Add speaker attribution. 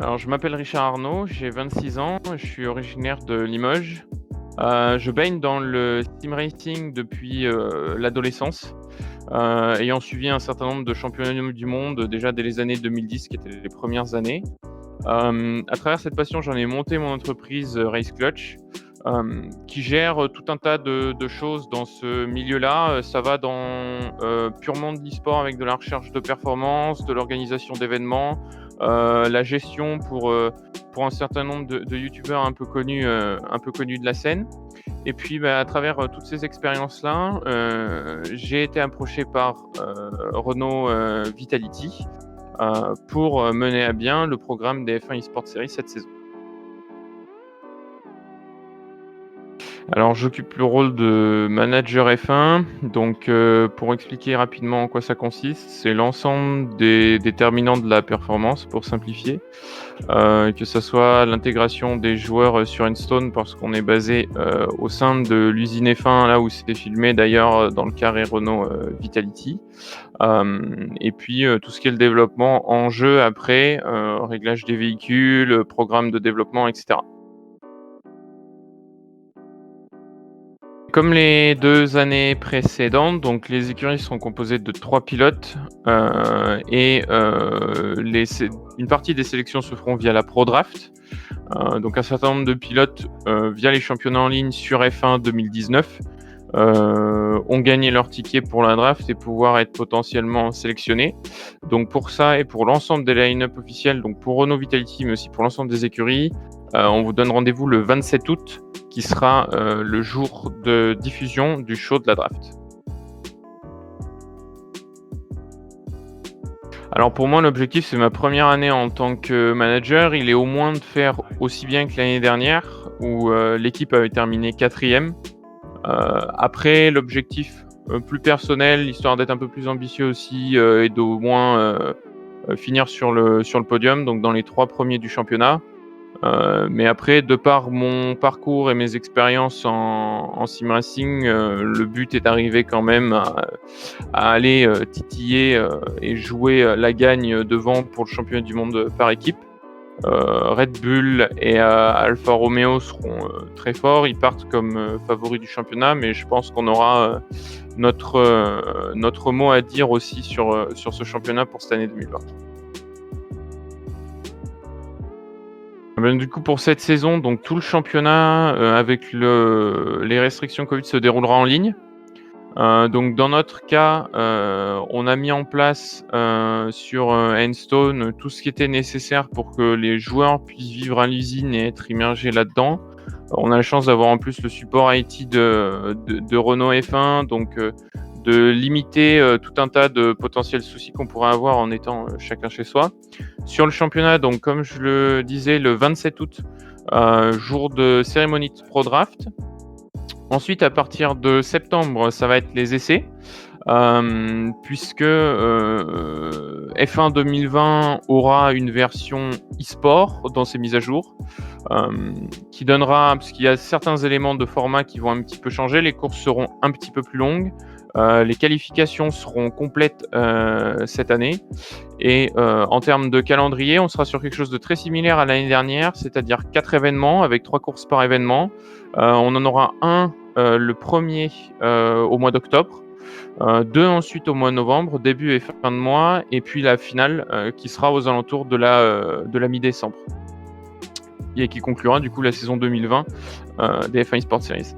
Speaker 1: Alors, je m'appelle Richard Arnaud, j'ai 26 ans, je suis originaire de Limoges. Je baigne dans le sim racing depuis, l'adolescence, ayant suivi un certain nombre de championnats du monde, déjà dès les années 2010 qui étaient les premières années. À travers cette passion, j'en ai monté mon entreprise, Race Clutch, qui gère, tout un tas de choses dans ce milieu-là. Ça va dans, purement de l'e-sport avec de la recherche de performance, de l'organisation d'événements, la gestion pour un certain nombre de youtubeurs un peu connus de la scène. Et puis, bah, à travers, toutes ces expériences-là, j'ai été approché par, Renault, Vitality, pour, mener à bien le programme des F1 eSport Series cette saison. Alors j'occupe le rôle de manager F1, donc pour expliquer rapidement en quoi ça consiste, c'est l'ensemble des déterminants de la performance pour simplifier, que ça soit l'intégration des joueurs, sur Enstone parce qu'on est basé, au sein de l'usine F1 là où c'était filmé d'ailleurs, dans le carré Renault, Vitality. Et puis, tout ce qui est le développement en jeu après, réglage des véhicules, programme de développement et cetera. Comme les 2 années précédentes, donc les écuries sont composées de 3 pilotes, et les sé une partie des sélections se feront via la Pro Draft. Donc un certain nombre de pilotes, via les championnats en ligne sur F1 2019, ont gagné leur ticket pour la draft et pouvoir être potentiellement sélectionnés. Donc pour ça et pour l'ensemble des line-up officiels, donc pour Renault Vitality, mais aussi pour l'ensemble des écuries, on vous donne rendez-vous le 27 août, qui sera le jour de diffusion du show de la draft. Alors pour moi, l'objectif, c'est ma première année en tant que manager, il est au moins de faire aussi bien que l'année dernière où, l'équipe avait terminé 4e. Après l'objectif, plus personnel, histoire d'être un peu plus ambitieux aussi, est d'au moins, finir sur le podium, donc dans les 3 premiers du championnat. Mais après, de par mon parcours et mes expériences en sim racing, le but est d'arriver quand même à aller, titiller, et jouer, la gagne, devant pour le championnat du monde, par équipe. Red Bull et Alfa Romeo seront, très forts. Ils partent comme, favoris du championnat, mais je pense qu'on aura, notre mot à dire aussi sur ce championnat pour cette année 2020. Ben, du coup, pour cette saison, donc tout le championnat, avec les restrictions Covid se déroulera en ligne. Donc dans notre cas, on a mis en place, sur, Enstone, tout ce qui était nécessaire pour que les joueurs puissent vivre à l'usine et être immergés là-dedans. On a la chance d'avoir en plus le support IT de Renault F1, donc de limiter, tout un tas de potentiels soucis qu'on pourrait avoir en étant, chacun chez soi. Sur le championnat, donc comme je le disais, le 27 août, jour de cérémonie de Pro Draft. Ensuite, à partir de septembre, ça va être les essais, puisque, F1 2020 aura une version e-sport dans ses mises à jour, qui donnera parce qu'il y a certains éléments de format qui vont un petit peu changer. Les courses seront un petit peu plus longues, les qualifications seront complètes, cette année et en termes de calendrier, on sera sur quelque chose de très similaire à l'année dernière, c'est-à-dire 4 événements avec 3 courses par événement. On en aura un, le 1er, au mois d'octobre, 2 ensuite au mois de novembre, début et fin de mois et puis la finale, qui sera aux alentours de la mi-décembre et qui conclura du coup la saison 2020, des F1 eSport Series.